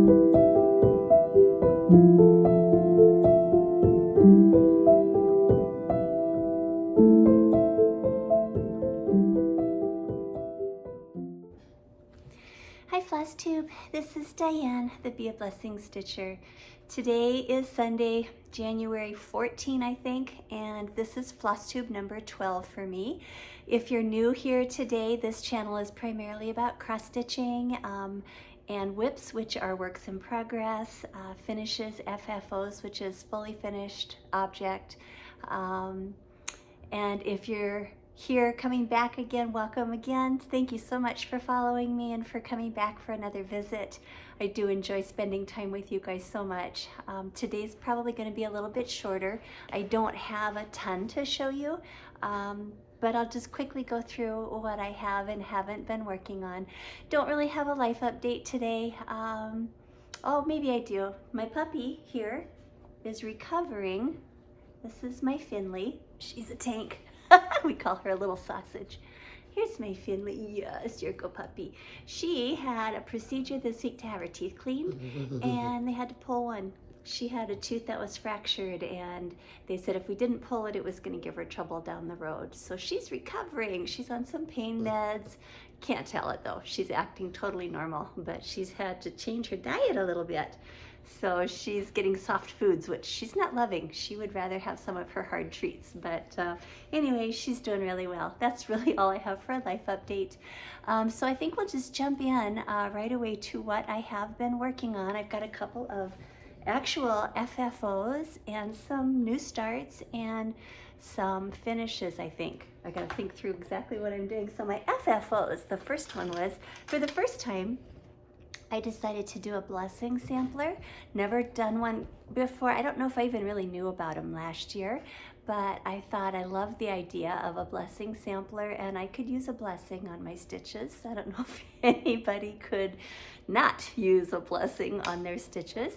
Hi Flosstube, this is Diane, the Be a Blessing Stitcher. Today is Sunday, January 14, I think, and this is Flosstube number 12 for me. If you're new here today, this channel is primarily about cross stitching and whips, which are works in progress, finishes, FFOs, which is fully finished object. And if you're here coming back again, welcome again. Thank you so much for following me and for coming back for another visit. I do enjoy spending time with you guys so much. Today's probably going to be a little bit shorter. I don't have a ton to show you, but I'll just quickly go through what I have and haven't been working on. Don't really have a life update today. Oh, maybe I do. My puppy here is recovering. This is my Finley. She's a tank. We call her a little sausage. Here's my Finley. Yes, your go puppy. She had a procedure this week to have her teeth cleaned, and they had to pull one. She had a tooth that was fractured, and they said if we didn't pull it, it was going to give her trouble down the road. So she's recovering. She's on some pain meds. Can't tell it though. She's acting totally normal, but she's had to change her diet a little bit. So she's getting soft foods, which she's not loving. She would rather have some of her hard treats. But anyway, she's doing really well. That's really all I have for a life update. So I think we'll just jump in right away to what I have been working on. I've got a couple of actual FFOs and some new starts and some finishes, I think. I gotta think through exactly what I'm doing. So my FFOs, the first one was, for the first time, I decided to do a blessing sampler. Never done one before. I don't know if I even really knew about them last year, but I thought I loved the idea of a blessing sampler, and I could use a blessing on my stitches. I don't know if anybody could not use a blessing on their stitches.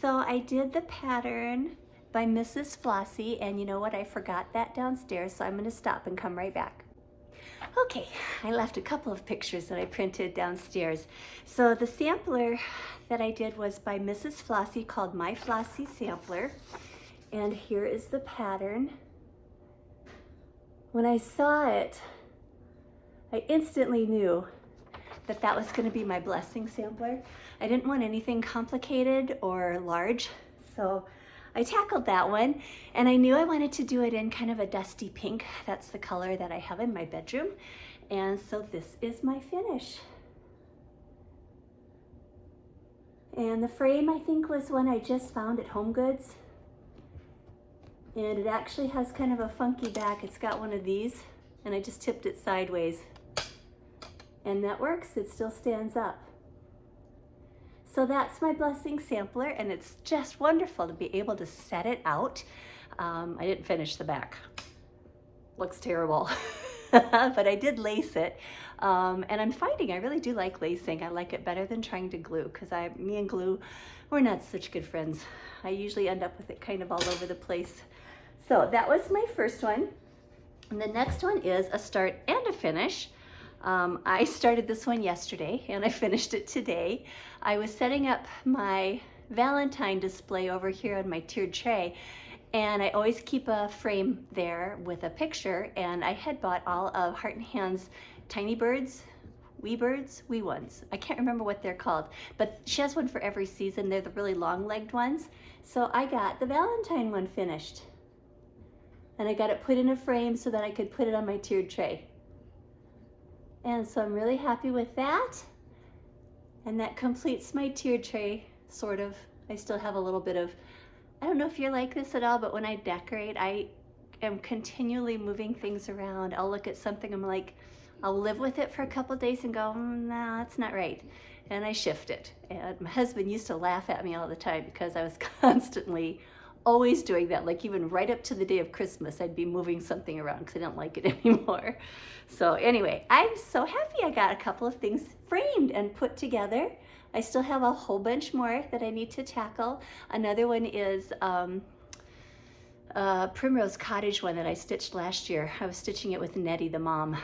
So I did the pattern by Mrs. Flossie, and you know what? I forgot that downstairs, so I'm gonna stop and come right back. Okay, I left a couple of pictures that I printed downstairs. So the sampler that I did was by Mrs. Flossie, called My Flossie Sampler. And here is the pattern. When I saw it, I instantly knew that that was going to be my blessing sampler. I didn't want anything complicated or large, so I tackled that one, and I knew I wanted to do it in kind of a dusty pink. That's the color that I have in my bedroom. And so this is my finish. And the frame, I think, was one I just found at Home Goods. And it actually has kind of a funky back. It's got one of these, and I just tipped it sideways. And that works, it still stands up. So that's my blessing sampler, and it's just wonderful to be able to set it out. I didn't finish the back. Looks terrible, but I did lace it. And I'm finding I really do like lacing. I like it better than trying to glue, because me and glue, we're not such good friends. I usually end up with it kind of all over the place. So that was my first one. And the next one is a start and a finish. I started this one yesterday and I finished it today. I was setting up my Valentine display over here on my tiered tray, and I always keep a frame there with a picture, and I had bought all of Heart and Hand's tiny birds, wee ones. I can't remember what they're called, but she has one for every season. They're the really long-legged ones. So I got the Valentine one finished, and I got it put in a frame so that I could put it on my tiered tray. And so I'm really happy with that. And that completes my tiered tray, sort of. I still have a little bit of, I don't know if you're like this at all, but when I decorate, I am continually moving things around. I'll look at something, I'm like, I'll live with it for a couple of days and go, no, that's not right. And I shift it. And my husband used to laugh at me all the time because I was constantly always doing that. Like even right up to the day of Christmas, I'd be moving something around because I don't like it anymore. So anyway, I'm so happy I got a couple of things framed and put together. I still have a whole bunch more that I need to tackle. Another one is Primrose Cottage one that I stitched last year. I was stitching it with Nettie the mom.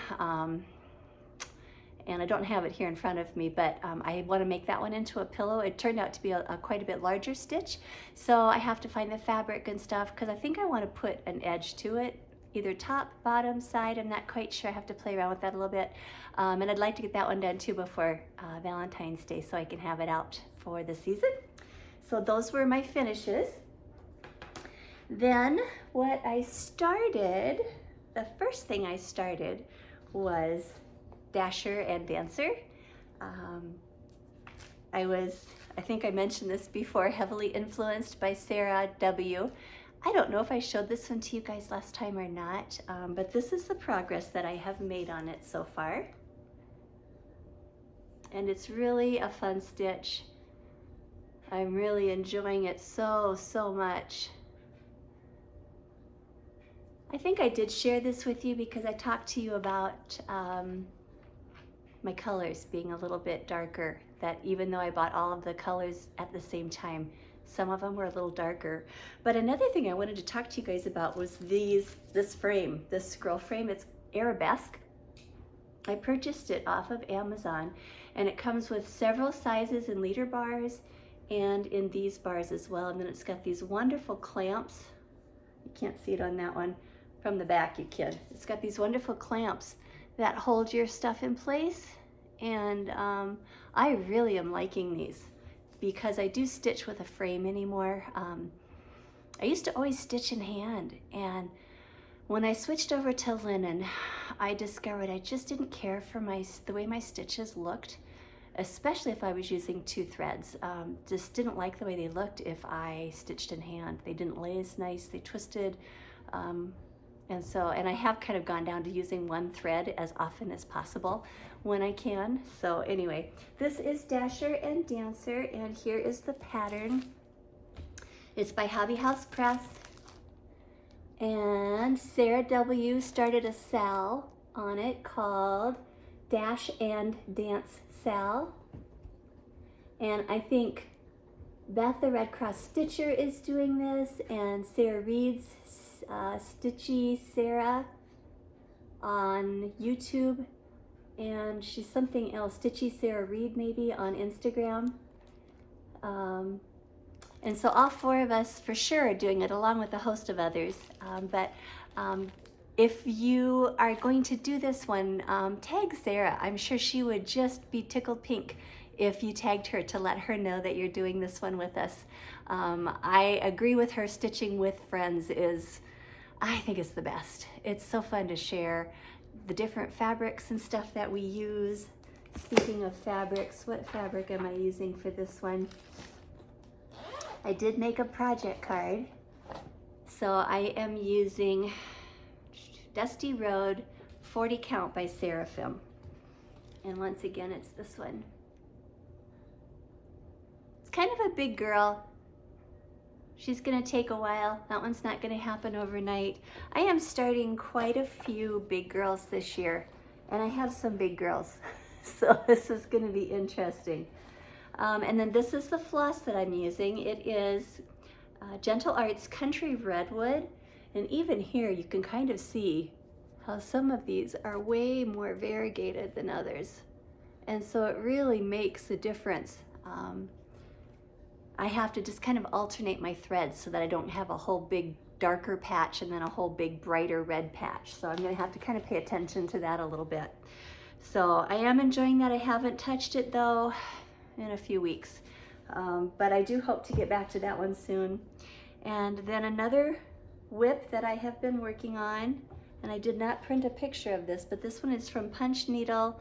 and I don't have it here in front of me, but I want to make that one into a pillow. It turned out to be a quite a bit larger stitch, so I have to find the fabric and stuff, because I think I want to put an edge to it, either top, bottom, side. I'm not quite sure. I have to play around with that a little bit, and I'd like to get that one done too before Valentine's Day, so I can have it out for the season. So those were my finishes. Then what I started, the first thing I started was Dasher and Dancer. I think I mentioned this before, heavily influenced by Sarah W. I don't know if I showed this one to you guys last time or not, but this is the progress that I have made on it so far. And it's really a fun stitch. I'm really enjoying it so much. I think I did share this with you because I talked to you about my colors being a little bit darker, that even though I bought all of the colors at the same time, some of them were a little darker. But another thing I wanted to talk to you guys about was this frame, this scroll frame. It's arabesque. I purchased it off of Amazon, and it comes with several sizes in liter bars and in these bars as well. And then it's got these wonderful clamps. You can't see it on that one. From the back you can. It's got these wonderful clamps that hold your stuff in place, and I really am liking these because I do stitch with a frame anymore. I used to always stitch in hand, and when I switched over to linen, I discovered I just didn't care for the way my stitches looked, especially if I was using 2 threads. Just didn't like the way they looked if I stitched in hand. They didn't lay as nice, they twisted. And I have kind of gone down to using 1 thread as often as possible when I can. So anyway, this is Dasher and Dancer, and here is the pattern. It's by Hobby House Press, and Sarah W. started a sal on it called Dash and Dance Sal, and I think Beth the Red Cross Stitcher is doing this, and Sarah Reed's Stitchysarah on YouTube, and she's something else, Stitchysarahreads maybe on Instagram. And so all 4 of us for sure are doing it, along with a host of others. If you are going to do this one, tag Sarah. I'm sure she would just be tickled pink if you tagged her to let her know that you're doing this one with us. I agree with her, stitching with friends I think it's the best. It's so fun to share the different fabrics and stuff that we use. Speaking of fabrics, what fabric am I using for this one? I did make a project card. So I am using Dusty Road 40 Count by Seraphim. And once again, it's this one. It's kind of a big girl. She's gonna take a while. That one's not gonna happen overnight. I am starting quite a few big girls this year, and I have some big girls. So this is gonna be interesting. And then this is the floss that I'm using. It is Gentle Arts Country Redwood. And even here you can kind of see how some of these are way more variegated than others. And so it really makes a difference. I have to just kind of alternate my threads so that I don't have a whole big darker patch and then a whole big brighter red patch. So I'm gonna have to kind of pay attention to that a little bit. So I am enjoying that. I haven't touched it though in a few weeks, but I do hope to get back to that one soon. And then another whip that I have been working on, and I did not print a picture of this, but this one is from Punch Needle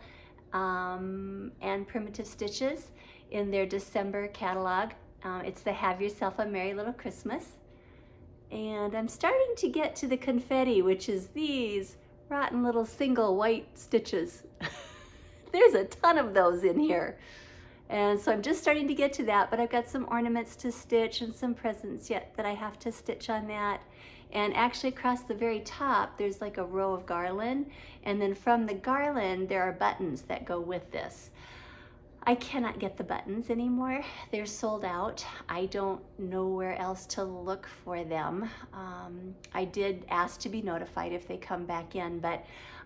and Primitive Stitches in their December catalog. It's the Have Yourself a Merry Little Christmas. And I'm starting to get to the confetti, which is these rotten little single white stitches. There's a ton of those in here. And so I'm just starting to get to that, but I've got some ornaments to stitch and some presents yet that I have to stitch on that. And actually across the very top, there's like a row of garland. And then from the garland, there are buttons that go with this. I cannot get the buttons anymore. They're sold out. I don't know where else to look for them. I did ask to be notified if they come back in, but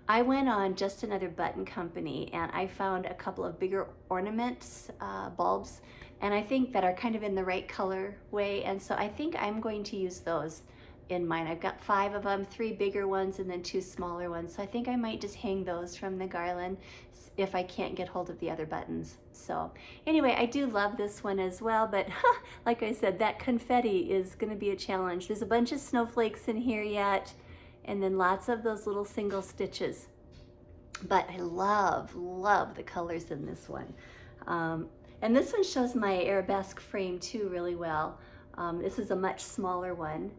I went on Just Another Button Company and I found a couple of bigger ornaments, bulbs, and I think that are kind of in the right color way, and so I think I'm going to use those in mine. I've got 5 of them, 3 bigger ones and then 2 smaller ones, so I think I might just hang those from the garland if I can't get hold of the other buttons. So anyway, I do love this one as well, but like I said, that confetti is going to be a challenge. There's a bunch of snowflakes in here yet, and then lots of those little single stitches. But I love the colors in this one. And this one shows my arabesque frame too really well. This is a much smaller one.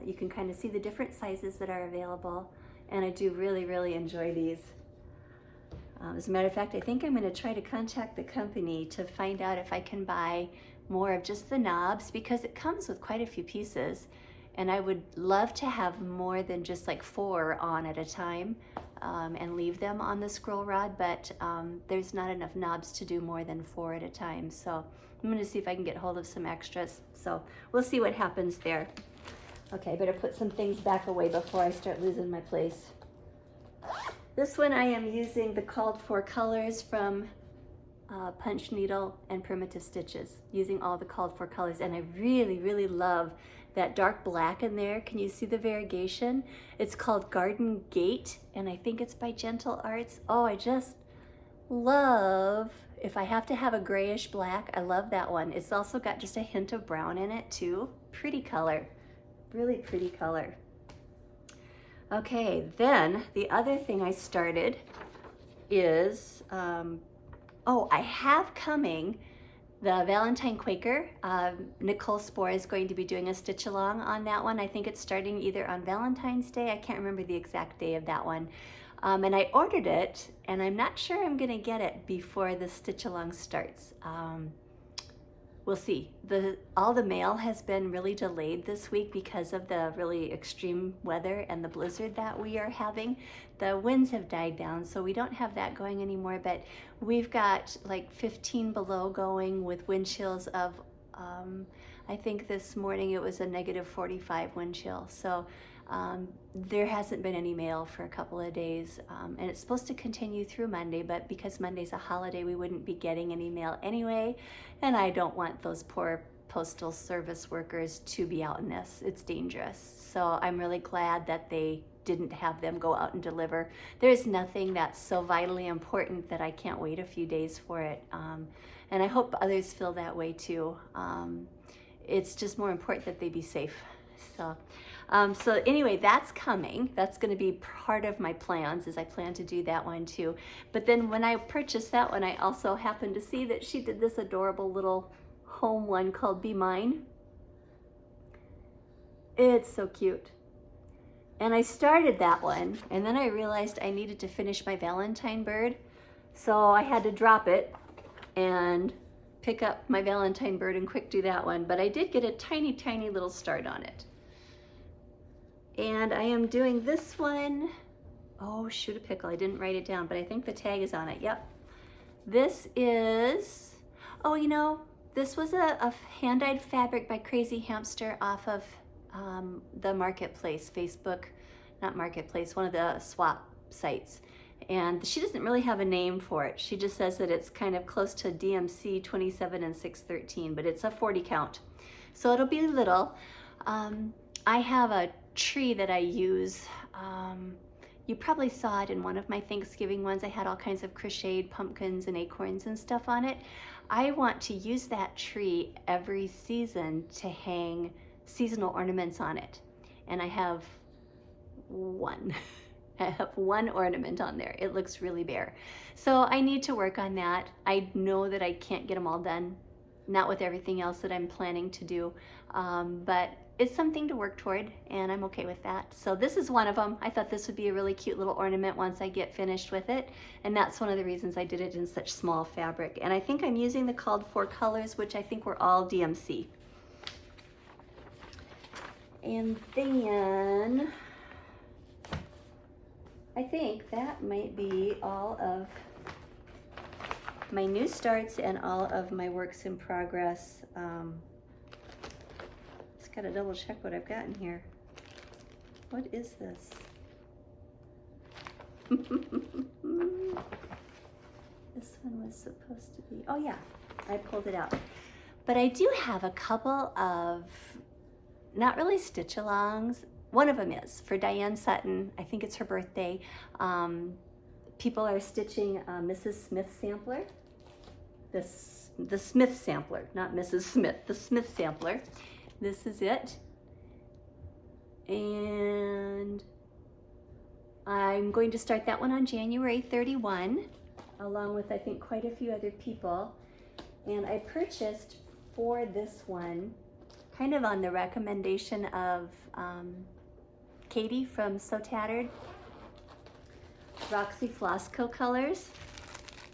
You can kind of see the different sizes that are available, and I do really enjoy these. As a matter of fact, I think I'm going to try to contact the company to find out if I can buy more of just the knobs, because it comes with quite a few pieces, and I would love to have more than just like 4 on at a time and leave them on the scroll rod, but there's not enough knobs to do more than 4 at a time. So I'm going to see if I can get hold of some extras. So we'll see what happens there. Okay, better put some things back away before I start losing my place. This one I am using the called for colors from Punch Needle and Primitive Stitches, using all the called for colors, and I really love that dark black in there. Can you see the variegation? It's called Garden Gate, and I think it's by Gentle Arts. Oh, I just love, if I have to have a grayish black, I love that one. It's also got just a hint of brown in it too. Pretty color, really pretty color. Okay, then the other thing I started is, oh, I have coming the Valentine Quaker. Nicole Spohr is going to be doing a stitch along on that one. I think it's starting either on Valentine's Day. I can't remember the exact day of that one. And I ordered it, and I'm not sure I'm gonna get it before the stitch along starts. We'll see. All the mail has been really delayed this week because of the really extreme weather and the blizzard that we are having. The winds have died down, so we don't have that going anymore, but we've got like 15 below going with wind chills of, I think this morning it was a -45 wind chill. So there hasn't been any mail for a couple of days, and it's supposed to continue through Monday, but because Monday's a holiday, we wouldn't be getting any mail anyway, and I don't want those poor postal service workers to be out in this. It's dangerous. So I'm really glad that they didn't have them go out and deliver. There's nothing that's so vitally important that I can't wait a few days for it, and I hope others feel that way too. It's just more important that they be safe. So anyway, that's coming. That's going to be part of my plans, is I plan to do that one too. But then when I purchased that one, I also happened to see that she did this adorable little home one called Be Mine. It's so cute. And I started that one, and then I realized I needed to finish my Valentine bird. So I had to drop it and pick up my Valentine bird and quick do that one. But I did get a tiny little start on it. And I am doing this one. Oh, shoot a pickle, I didn't write it down, but I think the tag is on it. Yep. This is, oh, you know, this was a hand-dyed fabric by Crazy Hamster off of the Marketplace, Facebook, not Marketplace, one of the swap sites. And she doesn't really have a name for it. She just says that it's kind of close to DMC 27 and 613, but it's a 40 count. So it'll be little. I have a tree that I use. You probably saw it in one of my Thanksgiving ones. I had all kinds of crocheted pumpkins and acorns and stuff on it. I want to use that tree every season to hang seasonal ornaments on it. And I have one. I have one ornament on there. It looks really bare. So I need to work on that. I know that I can't get them all done, not with everything else that I'm planning to do, but it's something to work toward, and I'm okay with that. So this is one of them. I thought this would be a really cute little ornament once I get finished with it, and that's one of the reasons I did it in such small fabric. And I think I'm using the called for colors, which I think were all DMC. And then I think that might be all of my new starts and all of my works in progress. Just gotta double check what I've got in here. What is this? This one was supposed to be, oh yeah, I pulled it out. But I do have a couple of, not really stitch-alongs. One of them is for Diane Sutton. I think it's her birthday. People are stitching Mrs. Smith sampler. The Smith sampler, not Mrs. Smith, the Smith sampler. This is it. And I'm going to start that one on January 31, along with I think quite a few other people. And I purchased for this one, kind of on the recommendation of Katie from So Tattered, Roxy Flossco colors,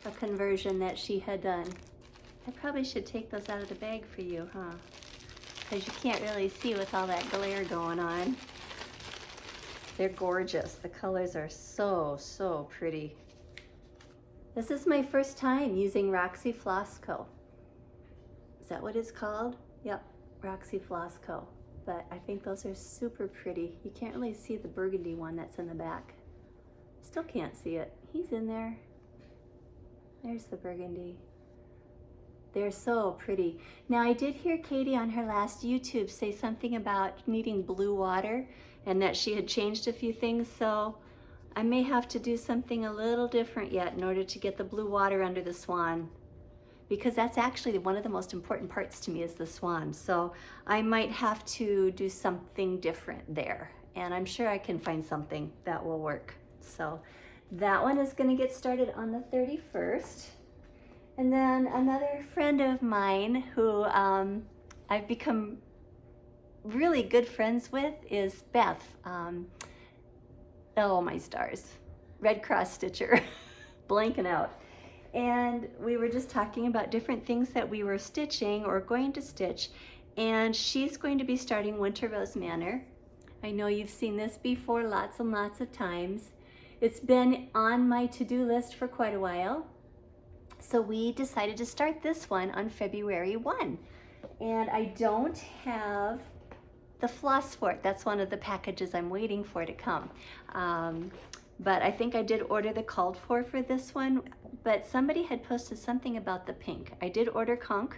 a conversion that she had done. I probably should take those out of the bag for you, huh? Because you can't really see with all that glare going on. They're gorgeous. The colors are so, so pretty. This is my first time using Roxy Flossco. Is that what it's called? Yep, Roxy Flossco. But I think those are super pretty. You can't really see the burgundy one that's in the back. Still can't see it. He's in there. There's the burgundy. They're so pretty. Now I did hear Katie on her last YouTube say something about needing blue water and that she had changed a few things, so I may have to do something a little different yet in order to get the blue water under the swan, because that's actually one of the most important parts to me is the swan. So I might have to do something different there, and I'm sure I can find something that will work. So that one is going to get started on the 31st. And then another friend of mine who I've become really good friends with is Beth. Oh my stars, Red Cross Stitcher, blanking out. And we were just talking about different things that we were stitching or going to stitch. And she's going to be starting Winter Rose Manor. I know you've seen this before lots and lots of times. It's been on my to-do list for quite a while. So we decided to start this one on February 1. And I don't have the floss for it. That's one of the packages I'm waiting for to come. But I think I did order the called for this one, but somebody had posted something about the pink. I did order conch,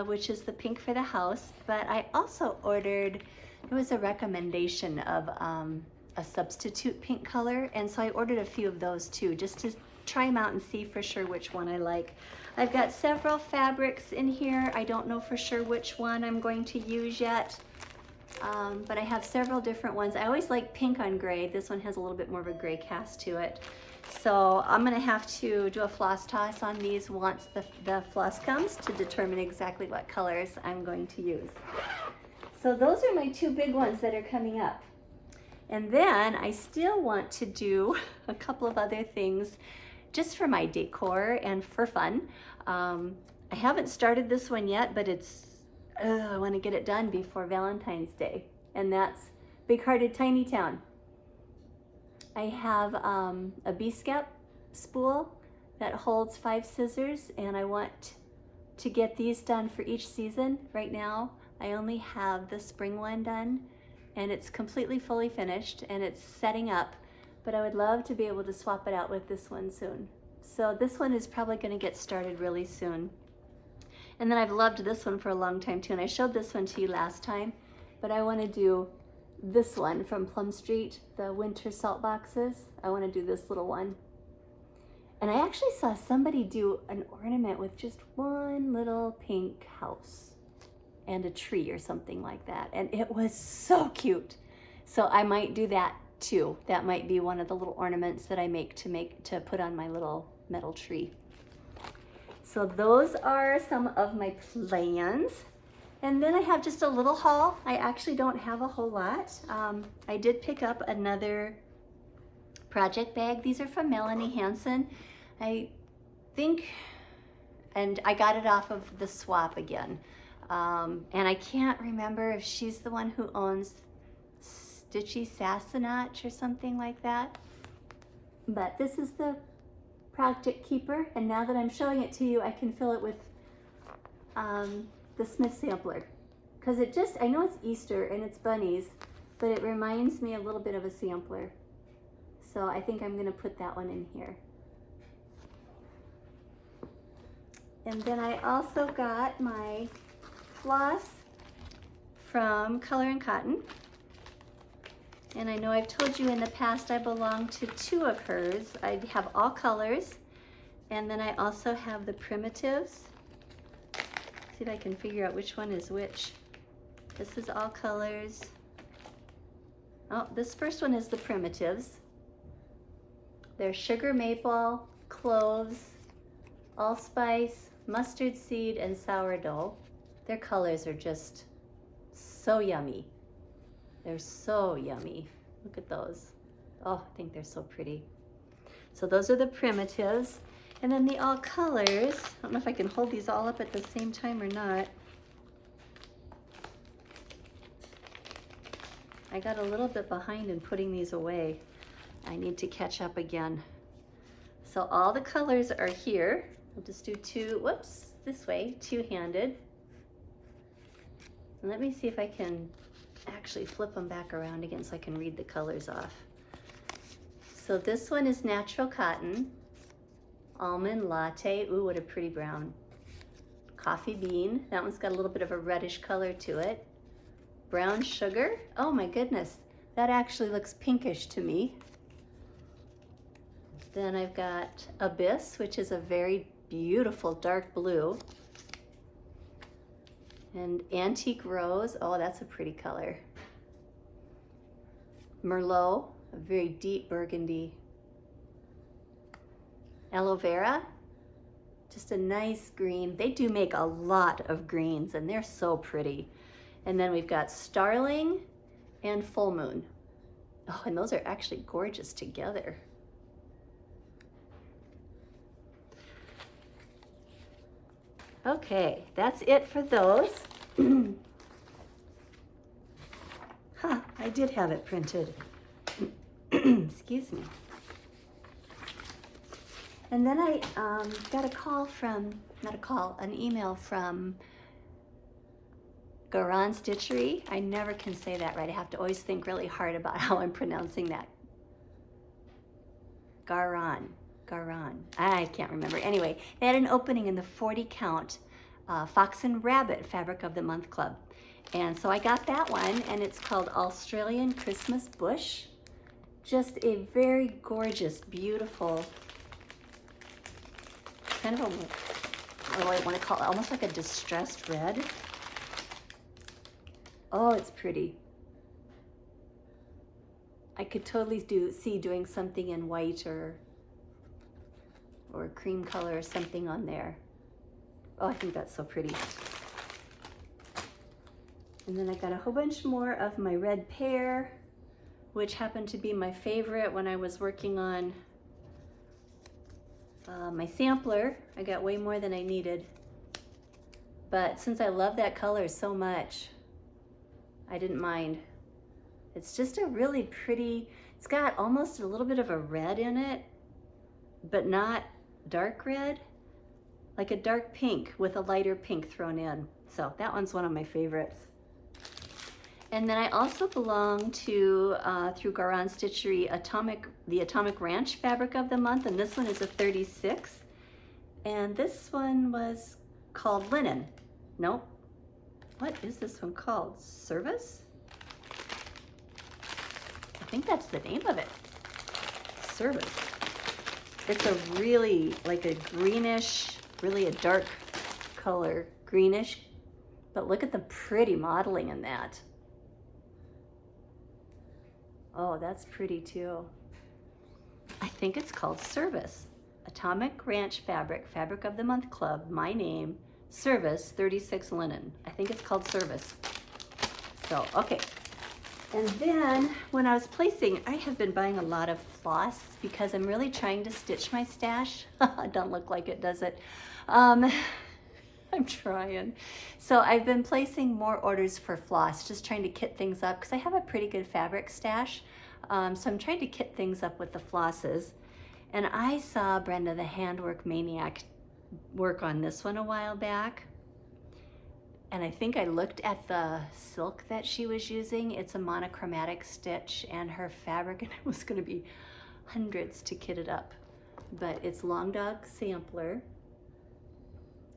which is the pink for the house, but I also ordered, it was a recommendation of a substitute pink color, and so I ordered a few of those too, just to try them out and see for sure which one I like. I've got several fabrics in here. I don't know for sure which one I'm going to use yet, but I have several different ones. I always like pink on gray. This one has a little bit more of a gray cast to it. So I'm gonna have to do a floss toss on these once the floss comes to determine exactly what colors I'm going to use. So those are my two big ones that are coming up. And then I still want to do a couple of other things just for my decor and for fun. I haven't started this one yet, but I want to get it done before Valentine's Day, and that's Big Hearted Tiny Town. I have a B-scap spool that holds 5 scissors, and I want to get these done for each season. Right now I only have the spring one done, and it's completely fully finished and it's setting up, but I would love to be able to swap it out with this one soon. So this one is probably going to get started really soon. And then I've loved this one for a long time too, and I showed this one to you last time, but I want to do this one from Plum Street, the winter salt boxes. I want to do this little one. And I actually saw somebody do an ornament with just one little pink house and a tree or something like that, and it was so cute. So I might do that too. That might be one of the little ornaments that I make to put on my little metal tree. So those are some of my plans. And then I have just a little haul. I actually don't have a whole lot. I did pick up another project bag. These are from Melanie Hansen, I think, and I got it off of the swap again. And I can't remember if she's the one who owns Stitchysarahreads or something like that. But this is the project keeper, and now that I'm showing it to you, I can fill it with the Smith sampler, because it just, I know it's Easter and it's bunnies, but it reminds me a little bit of a sampler. So I think I'm going to put that one in here. And then I also got my floss from Color and Cotton. And I know I've told you in the past I belong to 2 of hers. I have all colors, and then I also have the primitives. See if I can figure out which one is which. This is all colors. Oh, this first one is the primitives. They're sugar maple, cloves, allspice, mustard seed, and sourdough. Their colors are just so yummy. They're so yummy. Look at those. Oh, I think they're so pretty. So those are the primitives. And then the all colors, I don't know if I can hold these all up at the same time or not. I got a little bit behind in putting these away. I need to catch up again. So all the colors are here. I'll just do 2, whoops, this way, 2-handed. And let me see if I can actually flip them back around again so I can read the colors off. So this one is natural cotton, almond latte, ooh, what a pretty brown. Coffee bean, that one's got a little bit of a reddish color to it. Brown sugar, oh my goodness, that actually looks pinkish to me. Then I've got abyss, which is a very beautiful dark blue. And antique rose, oh, that's a pretty color. Merlot, a very deep burgundy. Aloe vera, just a nice green. They do make a lot of greens and they're so pretty. And then we've got starling and full moon. Oh, and those are actually gorgeous together. Okay, that's it for those. Huh, I did have it printed. Excuse me. And then I got a call from, not a call, an email from Stitchery. I never can say that right. I have to always think really hard about how I'm pronouncing that. Garan. I can't remember. Anyway, they had an opening in the 40 count Fox and Rabbit Fabric of the Month Club. And so I got that one, and it's called Australian Christmas Bush. Just a very gorgeous, beautiful, kind of a, what do I want to call it? Almost like a distressed red. Oh, it's pretty. I could totally see doing something in white or cream color or something on there. Oh, I think that's so pretty. And then I got a whole bunch more of my red pear, which happened to be my favorite when I was working on my sampler. I got way more than I needed. But since I love that color so much, I didn't mind. It's just a really pretty, it's got almost a little bit of a red in it, but not dark red, like a dark pink with a lighter pink thrown in. So that one's one of my favorites. And then I also belong to, through Garan Stitchery, the Atomic Ranch Fabric of the Month, and this one is a 36. And this one was called Linen. Nope. What is this one called? Service? I think that's the name of it. Service. It's a really, like a greenish, really a dark color, greenish, but look at the pretty modeling in that. Oh, that's pretty too. I think it's called Service. Atomic Ranch Fabric, Fabric of the Month Club, my name, Service 36 Linen. I think it's called Service. So, okay. And then when I was placing, I have been buying a lot of floss because I'm really trying to stitch my stash. It don't look like it, does it? I'm trying. So I've been placing more orders for floss, just trying to kit things up because I have a pretty good fabric stash. So I'm trying to kit things up with the flosses. And I saw Brenda, the handwork maniac, work on this one a while back. And I think I looked at the silk that she was using. It's a monochromatic stitch and her fabric, and it was gonna be hundreds to kit it up. But it's Long Dog Sampler,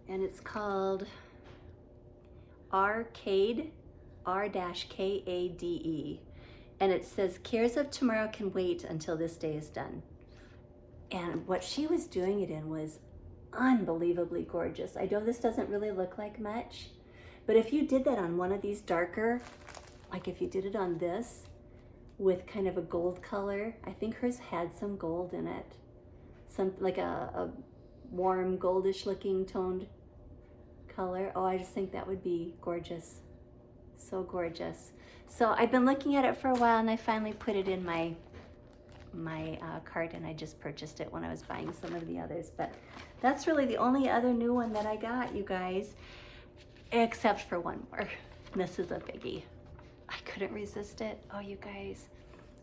and it's called Arcade, R-K-A-D-E. And it says, cares of tomorrow can wait until this day is done. And what she was doing it in was unbelievably gorgeous. I know this doesn't really look like much, but if you did that on one of these darker, like if you did it on this with kind of a gold color, I think hers had some gold in it. Some like a warm goldish looking toned color. Oh, I just think that would be gorgeous. So gorgeous. So I've been looking at it for a while, and I finally put it in my cart, and I just purchased it when I was buying some of the others. But that's really the only other new one that I got, you guys, except for one more. This is a biggie. I couldn't resist it. Oh, you guys,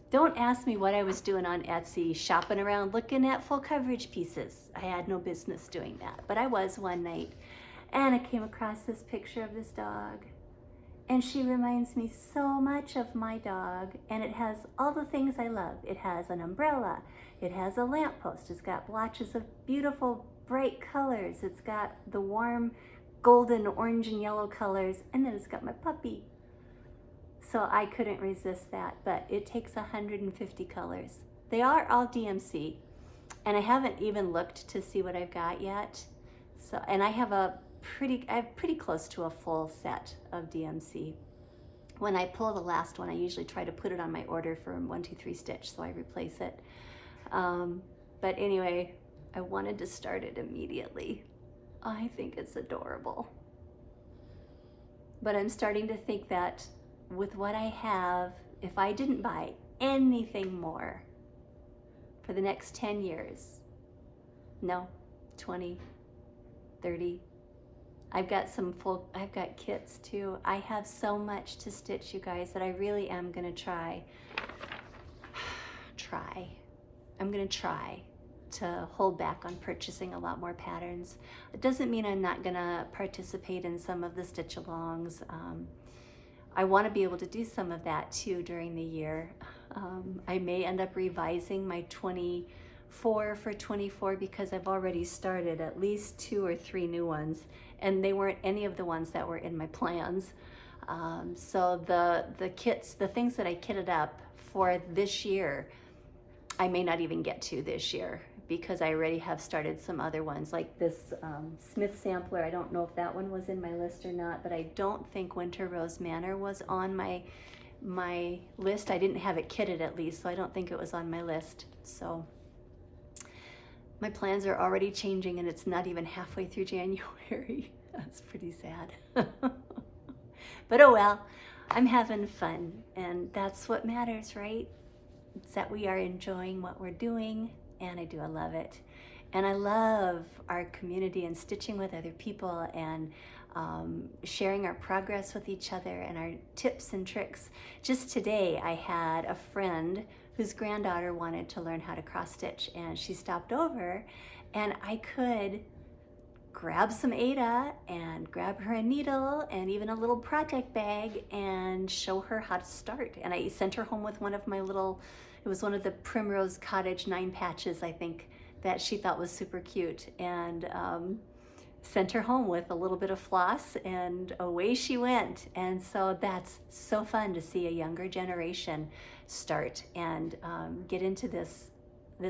don't ask me what I was doing on Etsy, shopping around looking at full coverage pieces. I had no business doing that, but I was one night, and I came across this picture of this dog. And she reminds me so much of my dog, and it has all the things I love. It has an umbrella, it has a lamppost, it's got blotches of beautiful bright colors, it's got the warm golden, orange, and yellow colors, and then it's got my puppy. So I couldn't resist that, but it takes 150 colors. They are all DMC, and I haven't even looked to see what I've got yet. So, and I have pretty close to a full set of DMC. When I pull the last one, I usually try to put it on my order for 1-2-3 stitch, so I replace it. But anyway, I wanted to start it immediately. I think it's adorable. But I'm starting to think that with what I have, if I didn't buy anything more for the next 10 years, no, 20, 30, I've got kits too. I have so much to stitch, you guys, that I really am gonna try to hold back on purchasing a lot more patterns. It doesn't mean I'm not gonna participate in some of the stitch alongs. I want to be able to do some of that too during the year. I may end up revising my 24 for 24 because I've already started at least 2 or 3 new ones, and they weren't any of the ones that were in my plans. So the kits, the things that I kitted up for this year, I may not even get to this year because I already have started some other ones, like this Smith sampler. I don't know if that one was in my list or not, but I don't think Winter Rose Manor was on my list. I didn't have it kitted at least, so I don't think it was on my list. So my plans are already changing, and it's not even halfway through January. That's pretty sad. But oh well, I'm having fun, and that's what matters, right? It's that we are enjoying what we're doing, and I love it. And I love our community and stitching with other people, and sharing our progress with each other and our tips and tricks. Just today I had a friend whose granddaughter wanted to learn how to cross stitch, and she stopped over, and I could grab some Ada and grab her a needle and even a little project bag and show her how to start. And I sent her home with one of my little, it was one of the Primrose Cottage 9 patches, I think, that she thought was super cute, and sent her home with a little bit of floss, and away she went. And so that's so fun to see a younger generation start and get into this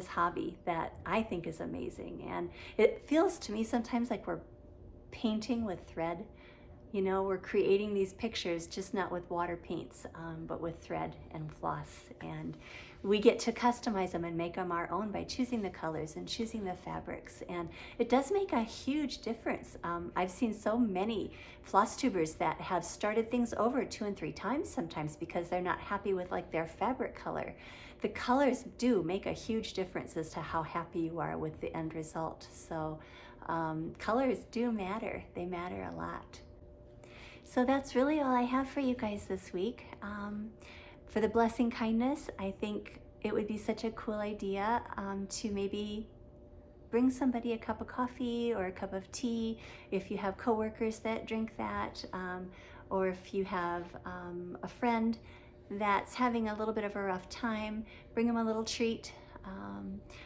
hobby that I think is amazing. And it feels to me sometimes like we're painting with thread. You know, we're creating these pictures, just not with water paints, but with thread and floss. And we get to customize them and make them our own by choosing the colors and choosing the fabrics. And it does make a huge difference. I've seen so many floss tubers that have started things over 2 and 3 times sometimes because they're not happy with like their fabric color. The colors do make a huge difference as to how happy you are with the end result. So colors do matter. They matter a lot. So that's really all I have for you guys this week. For the blessing kindness, I think it would be such a cool idea to maybe bring somebody a cup of coffee or a cup of tea if you have coworkers that drink that, or if you have a friend that's having a little bit of a rough time, bring them a little treat.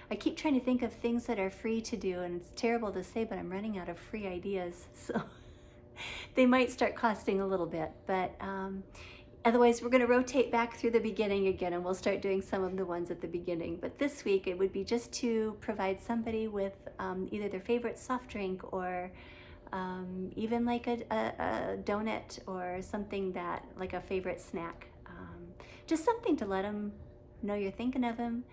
I keep trying to think of things that are free to do, and it's terrible to say, but I'm running out of free ideas. So they might start costing a little bit, but otherwise we're going to rotate back through the beginning again, and we'll start doing some of the ones at the beginning. But this week it would be just to provide somebody with either their favorite soft drink, or even like a donut, or something that, like a favorite snack. Just something to let them know you're thinking of them,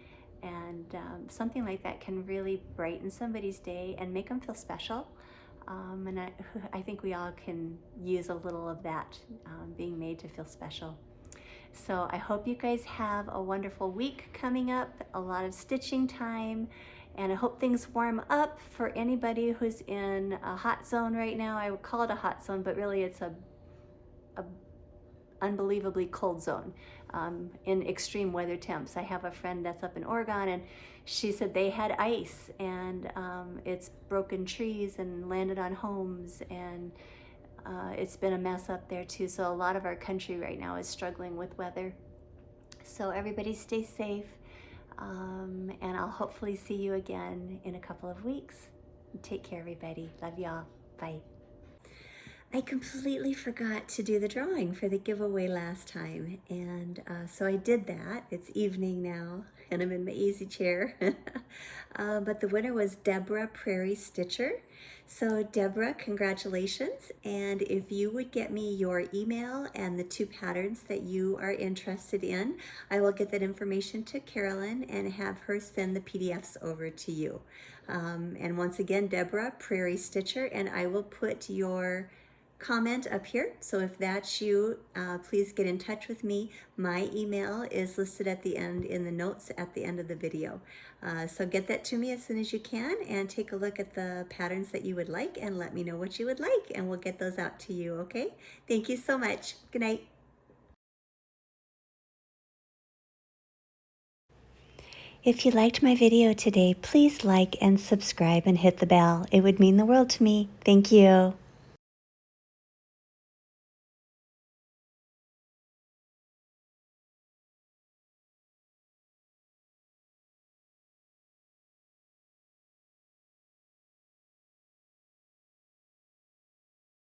and something like that can really brighten somebody's day and make them feel special. And I think we all can use a little of that, being made to feel special. So I hope you guys have a wonderful week coming up, a lot of stitching time, and I hope things warm up for anybody who's in a hot zone right now. I would call it a hot zone, but really it's a unbelievably cold zone in extreme weather temps. I have a friend that's up in Oregon, and she said they had ice, and it's broken trees and landed on homes, and it's been a mess up there too. So a lot of our country right now is struggling with weather. So everybody stay safe, and I'll hopefully see you again in a couple of weeks. Take care, everybody. Love y'all. Bye. I completely forgot to do the drawing for the giveaway last time, and so I did that. It's evening now, and I'm in my easy chair. But the winner was Deborah Prairie Stitcher. So Deborah, congratulations, and if you would get me your email and the 2 patterns that you are interested in, I will get that information to Carolyn and have her send the PDFs over to you. And once again, Deborah Prairie Stitcher, and I will put your comment up here. So if that's you, please get in touch with me. My email is listed at the end in the notes at the end of the video. So get that to me as soon as you can, and take a look at the patterns that you would like, and let me know what you would like, and we'll get those out to you, okay? Thank you so much. Good night. If you liked my video today, please like and subscribe and hit the bell. It would mean the world to me. Thank you.